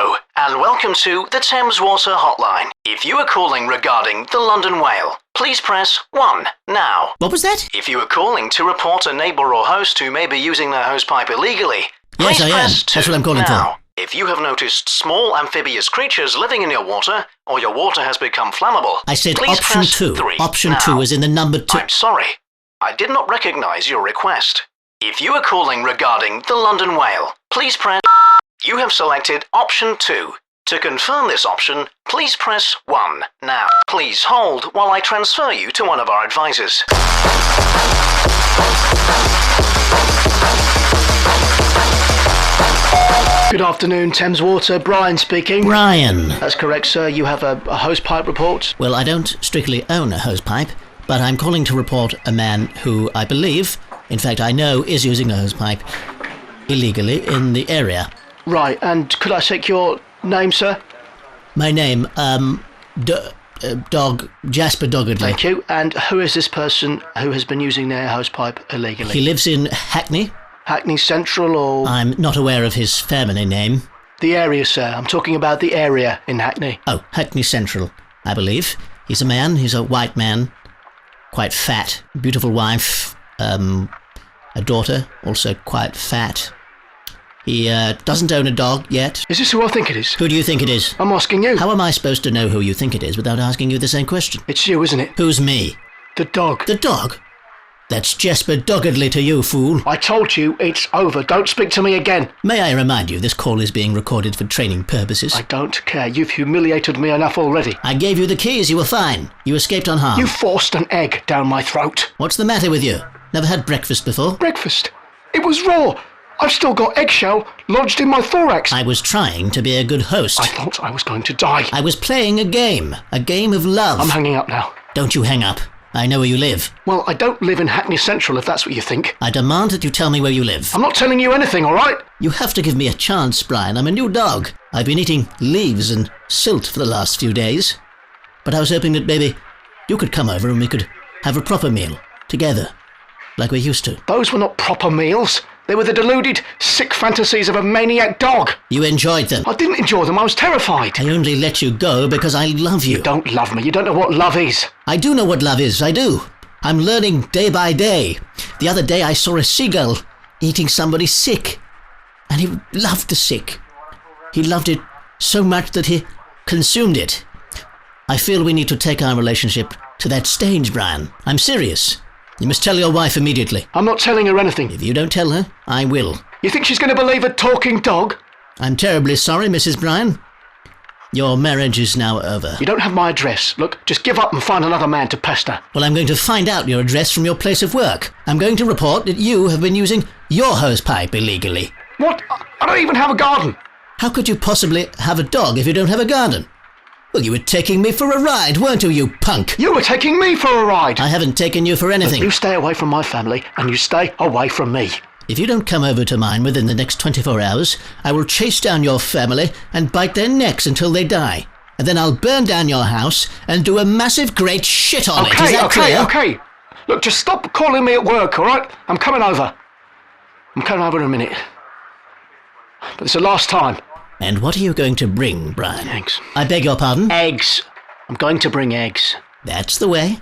Hello, and welcome to the Thames Water Hotline. If you are calling regarding the London Whale, please press 1 now. What was that? If you are calling to report a neighbour or host who may be using their hosepipe illegally, please press 2 That's what I'm calling now. for. If you have noticed small amphibious creatures living in your water, or your water has become flammable, I said please option press 2. 3 Option now. 2 is in the number 2. I'm sorry. I did not recognise your request. If you are calling regarding the London Whale, please press... You have selected option 2. To confirm this option, please press 1 now. Please hold while I transfer you to one of our advisors. Good afternoon, Thames Water. Brian speaking. Brian. That's correct, sir. You have a hosepipe report? Well, I don't strictly own a hosepipe, but I'm calling to report a man who I believe, in fact I know, is using a hosepipe illegally in the area. Right, and could I take your name, sir? My name, Jasper Doggedly. Thank you. And who is this person who has been using their hosepipe illegally? He lives in Hackney. Hackney Central or... I'm not aware of his family name. The area, sir. I'm talking about the area in Hackney. Oh, Hackney Central, I believe. He's a man, he's a white man, quite fat, beautiful wife, a daughter, also quite fat. He doesn't own a dog yet. Is this who I think it is? Who do you think it is? I'm asking you. How am I supposed to know who you think it is without asking you the same question? It's you, isn't it? Who's me? The dog. The dog? That's Jasper Doggedly to you, fool. I told you it's over. Don't speak to me again. May I remind you, this call is being recorded for training purposes. I don't care. You've humiliated me enough already. I gave you the keys, you were fine. You escaped unharmed. You forced an egg down my throat. What's the matter with you? Never had breakfast before? Breakfast? It was raw. I've still got eggshell lodged in my thorax. I was trying to be a good host. I thought I was going to die. I was playing a game of love. I'm hanging up now. Don't you hang up. I know where you live. Well, I don't live in Hackney Central, if that's what you think. I demand that you tell me where you live. I'm not telling you anything, all right? You have to give me a chance, Brian. I'm a new dog. I've been eating leaves and silt for the last few days. But I was hoping that maybe you could come over and we could have a proper meal together, like we used to. Those were not proper meals. They were the deluded, sick fantasies of a maniac dog. You enjoyed them. I didn't enjoy them. I was terrified. I only let you go because I love you. You don't love me. You don't know what love is. I do know what love is. I do. I'm learning day by day. The other day I saw a seagull eating somebody sick. And he loved the sick. He loved it so much that he consumed it. I feel we need to take our relationship to that stage, Brian. I'm serious. You must tell your wife immediately. I'm not telling her anything. If you don't tell her, I will. You think she's going to believe a talking dog? I'm terribly sorry, Mrs. Bryan. Your marriage is now over. You don't have my address. Look, just give up and find another man to pester. Well, I'm going to find out your address from your place of work. I'm going to report that you have been using your hosepipe illegally. What? I don't even have a garden. How could you possibly have a dog if you don't have a garden? Well, you were taking me for a ride, weren't you, you punk? You were taking me for a ride. I haven't taken you for anything. Look, you stay away from my family and you stay away from me. If you don't come over to mine within the next 24 hours, I will chase down your family and bite their necks until they die. And then I'll burn down your house and do a massive great shit on it. Is that clear? Okay. Look, just stop calling me at work, all right? I'm coming over. I'm coming over in a minute. But it's the last time. And what are you going to bring, Brian? Eggs. I beg your pardon? Eggs. I'm going to bring eggs. That's the way.